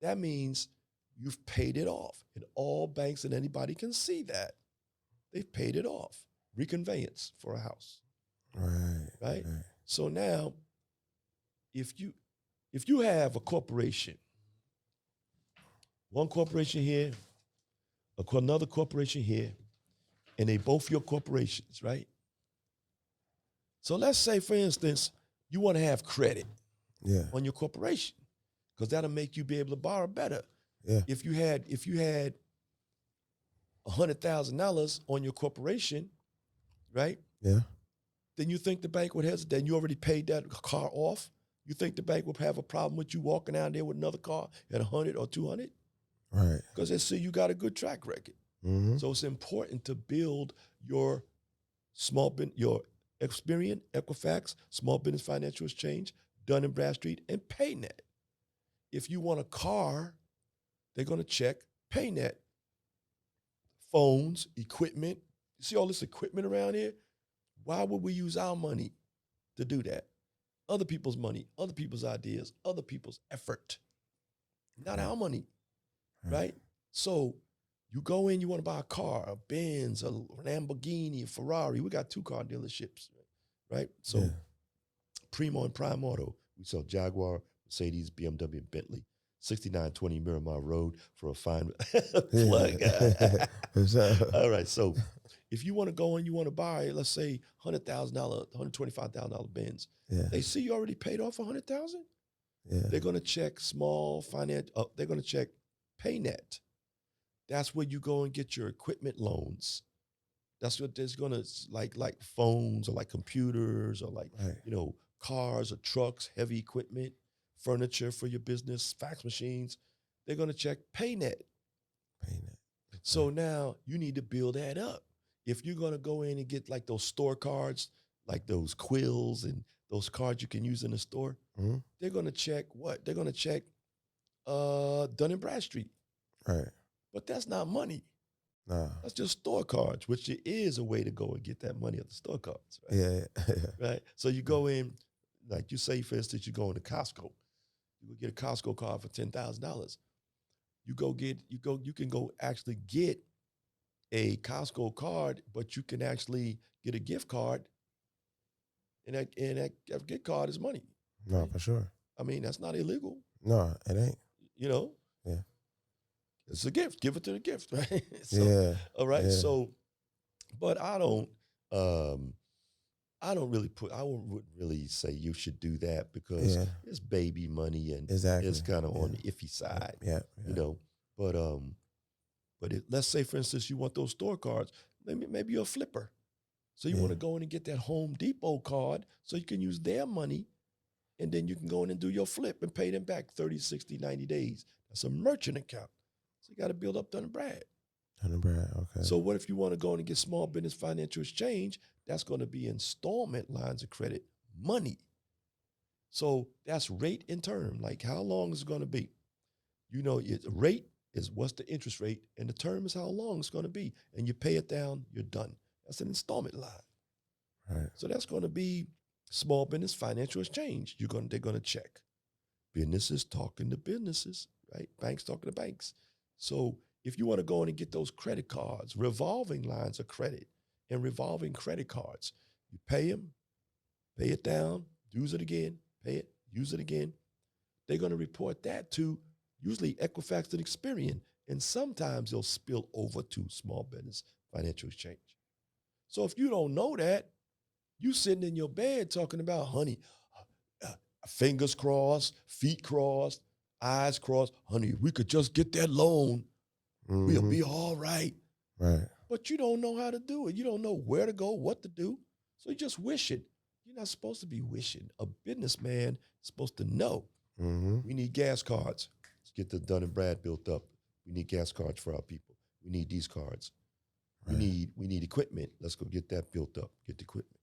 that means you've paid it off. And all banks and anybody can see that. They've paid it off. Reconveyance for a house. Right? So now, if you have a corporation, one corporation here, another corporation here, and they both your corporations, right? So let's say, for instance, you want to have credit on your corporation because that'll make you be able to borrow better. Yeah. If you had $100,000 on your corporation, right? Yeah. Then you think the bank would hesitate? And you already paid that car off. You think the bank would have a problem with you walking out there with another car at 100 or 200? Right. Because they see you got a good track record. Mm-hmm. So it's important to build your your Experian, Equifax, Small Business Financial Exchange, Dun & Bradstreet, and PayNet. If you want a car, they're going to check PayNet. Phones, equipment. You see all this equipment around here? Why would we use our money to do that? Other people's money, other people's ideas, other people's effort. Not our money, right? So you go in, you want to buy a car, a Benz, a Lamborghini, a Ferrari. We got 2 car dealerships, right? So Primo and Prime Auto, we sell Jaguar, Mercedes, BMW, and Bentley. 6920 Miramar Road for a fine plug. All right, so if you want to go and you want to buy, let's say, $100,000, $125,000 Benz, they see you already paid off $100,000. They're going to check small finance. They're going to check PayNet. That's where you go and get your equipment loans. That's what there's going to like phones or like computers or like cars or trucks, heavy equipment, furniture for your business, fax machines. They're going to check PayNet. So now you need to build that up. If you're going to go in and get like those store cards, like those quills and those cards you can use in the store, they're going to check what? They're going to check Dun & Bradstreet. Right. But that's not money. Nah. That's just store cards, which it is a way to go and get that money at the store cards. Right? Yeah. Right? So you go in, like you say, for instance, you go into Costco. You go get a Costco card for $10,000. You can go actually get a Costco card, but you can actually get a gift card, and that gift card is money. No, for sure. I mean, that's not illegal. No, it ain't. You know? Yeah. It's a gift. Give it to the gift, right? So, all right. Yeah. So, but I wouldn't really say you should do that because it's baby money and it's kind of on the iffy side. Yeah. You know, but let's say, for instance, you want those store cards. Maybe you're a flipper. So you want to go in and get that Home Depot card so you can use their money, and then you can go in and do your flip and pay them back 30, 60, 90 days. That's a merchant account. So you got to build up Dun & Brad. Dun & Brad, okay. So what if you want to go in and get Small Business Financial Exchange? That's going to be installment lines of credit, money. So that's rate and term. Like how long is it going to be? You know, rate is what's the interest rate, and the term is how long it's going to be. And you pay it down, you're done. That's an installment line. Right. So that's going to be Small Business Financial Exchange. They're going to check. Businesses talking to businesses, right? Banks talking to banks. So if you want to go in and get those credit cards, revolving lines of credit and revolving credit cards, you pay them, pay it down, use it again, pay it, use it again. They're going to report that to usually Equifax and Experian, and sometimes they'll spill over to Small Business Financial Exchange. So if you don't know that, you sitting in your bed talking about, honey, fingers crossed, feet crossed, eyes crossed, honey, we could just get that loan. We'll be all right. Right. But you don't know how to do it. You don't know where to go, what to do. So you just wish it. You're not supposed to be wishing. A businessman is supposed to know. We need gas cards. Let's get the Dun & Brad built up. We need gas cards for our people. We need these cards. Right. We need equipment. Let's go get that built up. Get the equipment.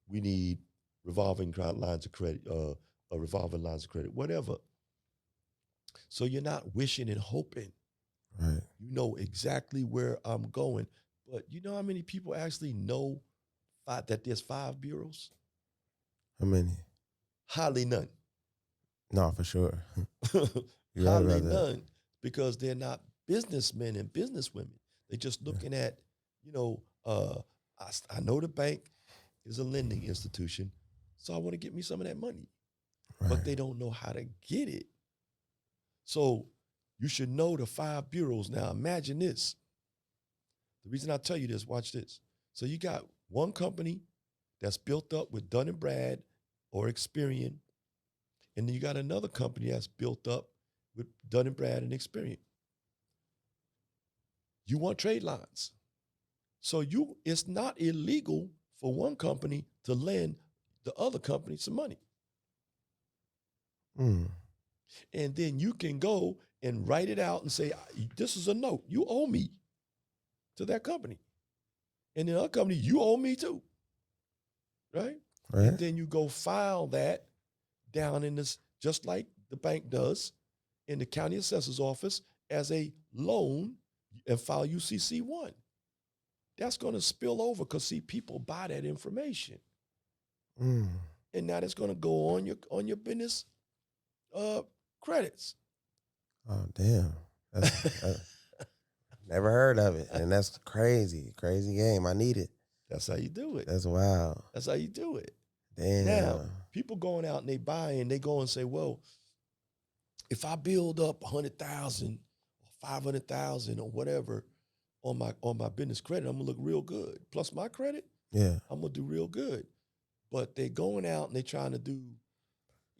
We need revolving lines of credit, revolving lines of credit, whatever. So you're not wishing and hoping. Right. You know exactly where I'm going. But you know how many people actually know that there's 5 bureaus? How many? Hardly none. No, for sure. You're right Hardly about that. none, because they're not businessmen and businesswomen. They're just looking at, you know, I know the bank is a lending institution, so I want to get me some of that money, but Right. they don't know how to get it. So you should know the 5 bureaus. Now imagine this. The reason I tell you this, watch this. So you got one company that's built up with Dun& Brad or Experian, and then you got another company that's built up with Dun & Brad and Experian. You want trade lines. So it's not illegal for one company to lend the other company some money. Mm. And then you can go and write it out and say, this is a note. You owe me to that company. And the other company, you owe me too. Right? Right. And then you go file that down in this, just like the bank does, in the county assessor's office as a loan, and file UCC1. That's going to spill over because, see, people buy that information. Mm. And now that's going to go on your business credits. Oh, damn. That's, never heard of it. And that's crazy. Crazy game. I need it. That's how you do it. That's wild. That's how you do it. Damn. Now, people going out and they buy and they go and say, well, if I build up 100,000 or 500,000 or whatever on my business credit, I'm gonna look real good. Plus my credit, Yeah. I'm gonna do real good. But they're going out and they're trying to do,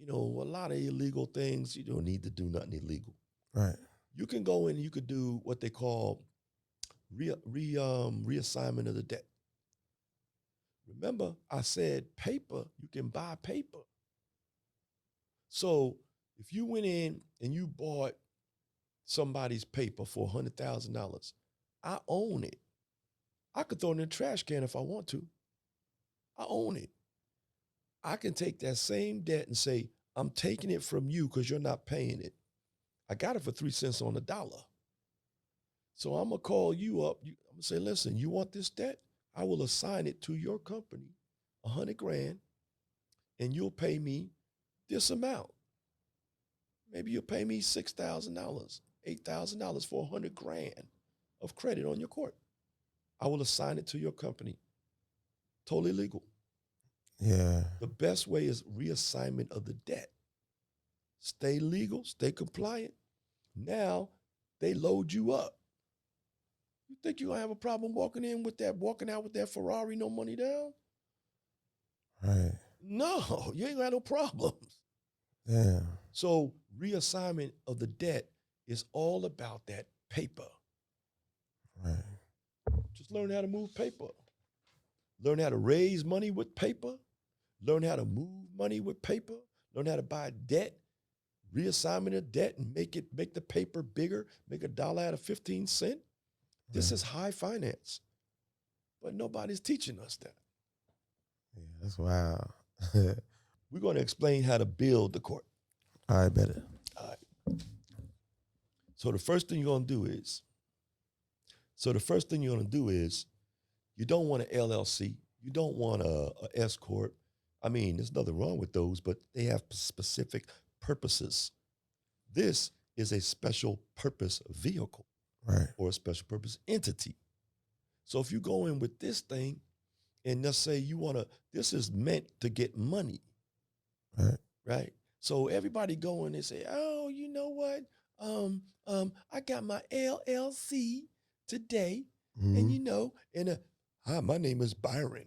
a lot of illegal things. You don't need to do nothing illegal. Right. You can go in and you could do what they call reassignment of the debt. Remember, I said paper, you can buy paper. So if you went in and you bought somebody's paper for $100,000, I own it. I could throw it in the trash can if I want to. I own it. I can take that same debt and say, I'm taking it from you because you're not paying it. I got it for 3 cents on the dollar. So I'm going to call you up. I'm going to say, listen, you want this debt? I will assign it to your company, $100,000, and you'll pay me this amount. Maybe you'll pay me $6,000, $8,000 for $100,000 of credit on your court. I will assign it to your company. Totally legal. Yeah. The best way is reassignment of the debt. Stay legal, stay compliant. Now they load you up. You think you're gonna have a problem walking out with that Ferrari, no money down? Right. No, you ain't gonna have no problems. Yeah. So reassignment of the debt is all about that paper. Right. Just learn how to move paper. Learn how to raise money with paper. Learn how to move money with paper. Learn how to buy debt, reassignment of debt, and make the paper bigger, make $1 out of 15 cents. This is high finance. But nobody's teaching us that. Yeah, that's wild. We're going to explain how to build the court. All right, better. All right. So the first thing you're going to do is, you don't want an LLC. You don't want a S corp. I mean, there's nothing wrong with those, but they have specific purposes. This is a special purpose vehicle, Right. or a special purpose entity. So if you go in with this thing, and let's say this is meant to get money, right? So everybody go in and say, oh, you know what? I got my LLC today, and hi, my name is Byron.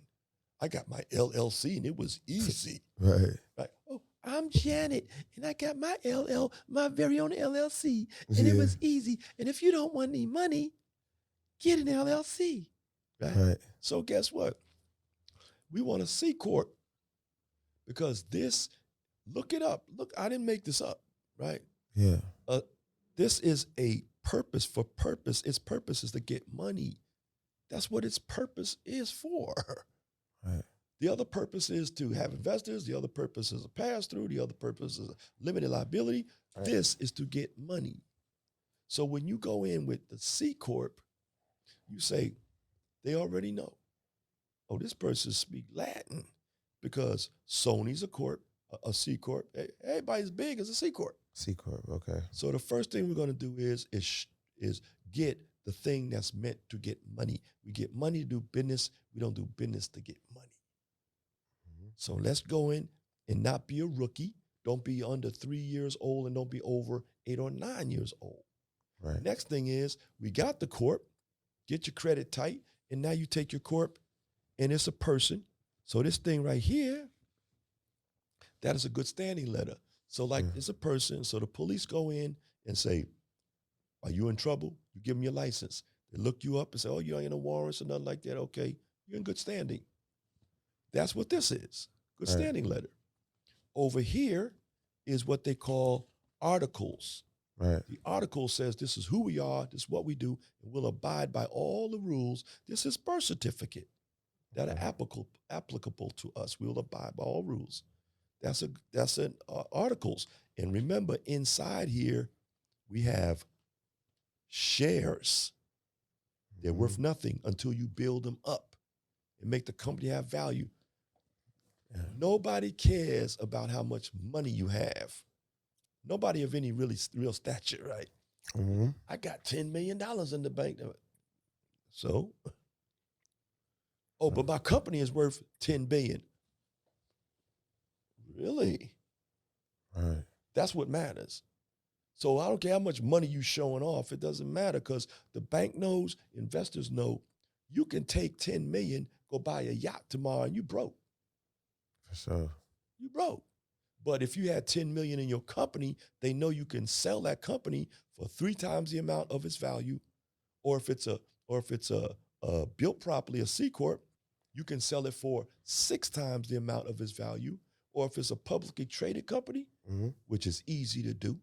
I got my LLC and it was easy. Right. Right. Oh, I'm Janet and I got my very own LLC and it was easy. And if you don't want any money, get an LLC. Right. So guess what? We want a C corp, because look it up. Look, I didn't make this up. Right. Yeah. This is a purpose for purpose. Its purpose is to get money. That's what its purpose is for. Right. The other purpose is to have investors. The other purpose is a pass-through. The other purpose is a limited liability. Right. This is to get money. So when you go in with the C Corp, you say, they already know, oh, this person speaks Latin, because Sony's a corp, a C Corp. Everybody's big as a C Corp. C corp. Okay. So the first thing we're going to do is get the thing that's meant to get money. We get money to do business. We don't do business to get money. Mhm. So let's go in and not be a rookie. Don't be under 3 years old and don't be over 8 or 9 years old. Right. Next thing is we got the corp, get your credit tight, and now you take your corp and it's a person. So this thing right here, that is a good standing letter. So like Yeah. it's a person. So the police go in and say, are you in trouble? You give them your license. They look you up and say, oh, you ain't no warrants or nothing like that. Okay, you're in good standing. That's what this is, good Right. standing letter. Over here is what they call articles. Right. The article says this is who we are, this is what we do, and we'll abide by all the rules. This is birth certificate that are applicable to us. We'll abide by all rules. That's an articles. And remember, inside here, we have shares. They're worth nothing until you build them up and make the company have value. Yeah. Nobody cares about how much money you have. Nobody of any real stature, right? Mm-hmm. I got $10 million in the bank. So, but my company is worth $10 billion. Really? Right. That's what matters. So I don't care how much money you showing off. It doesn't matter because the bank knows, investors know, you can take 10 million, go buy a yacht tomorrow, and you broke. For sure. You broke. But if you had 10 million in your company, they know you can sell that company for 3 times the amount of its value. Or if it's a built properly, a C corp, you can sell it for 6 times the amount of its value. Or if it's a publicly traded company, which is easy to do,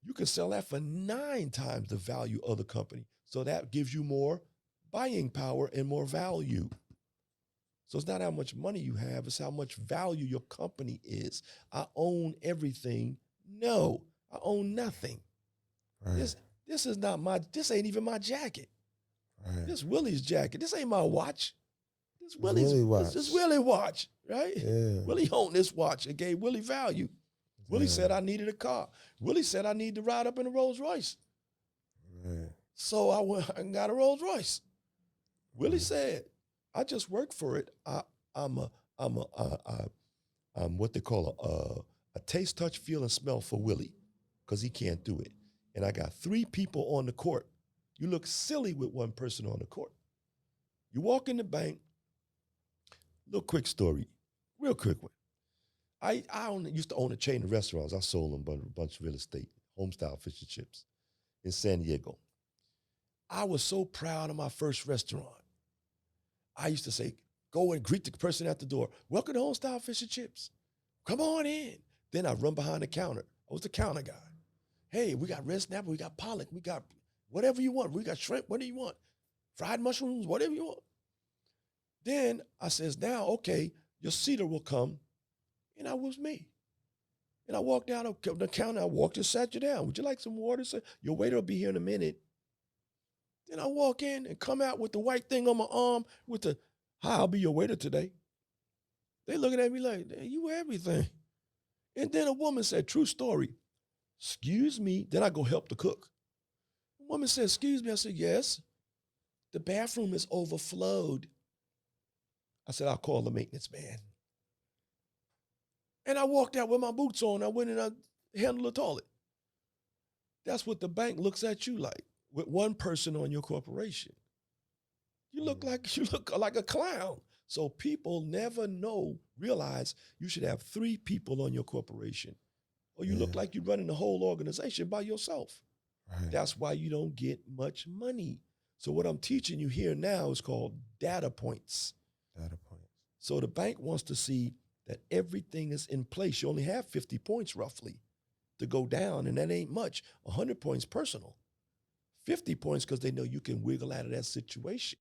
you can sell that for 9 times the value of the company. So that gives you more buying power and more value. So it's not how much money you have, it's how much value your company is. I own everything. No, I own nothing. Right. This is not this ain't even my jacket. Right. This Willie's jacket. This ain't my watch. This Willie watch. This Willie watch, right? Yeah. Willie owned this watch and gave Willie value. Willie said I needed a car. Willie said I need to ride up in a Rolls Royce. Right. So I went and got a Rolls Royce. Willie said, I just work for it. I'm what they call a taste, touch, feel, and smell for Willie because he can't do it. And I got 3 people on the court. You look silly with one person on the court. You walk in the bank. Little quick story, real quick one. I used to own a chain of restaurants. I sold them a bunch of real estate, home-style fish and chips in San Diego. I was so proud of my first restaurant. I used to say, go and greet the person at the door. Welcome to home-style fish and chips. Come on in. Then I run behind the counter. I was the counter guy. Hey, we got red snapper, we got pollock, we got whatever you want. We got shrimp, what do you want? Fried mushrooms, whatever you want. Then I says, now, okay, your seater will come. And that was me. And I walked down the counter. I walked and sat you down. Would you like some water? Sir? Your waiter will be here in a minute. Then I walk in and come out with the white thing on my arm with the, hi, I'll be your waiter today. They looking at me like, you wear everything. And then a woman said, true story, excuse me. Then I go help the cook. The woman said, excuse me. I said, yes. The bathroom is overflowed. I said, I'll call the maintenance man. And I walked out with my boots on. I went and I handled the toilet. That's what the bank looks at you like, with one person on your corporation. You look like a clown. So people never realize you should have 3 people on your corporation. Or you look like you're running the whole organization by yourself. Right. That's why you don't get much money. So what I'm teaching you here now is called data points. Data points. So the bank wants to see that everything is in place. You only have 50 points roughly to go down, and that ain't much. 100 points personal. 50 points because they know you can wiggle out of that situation.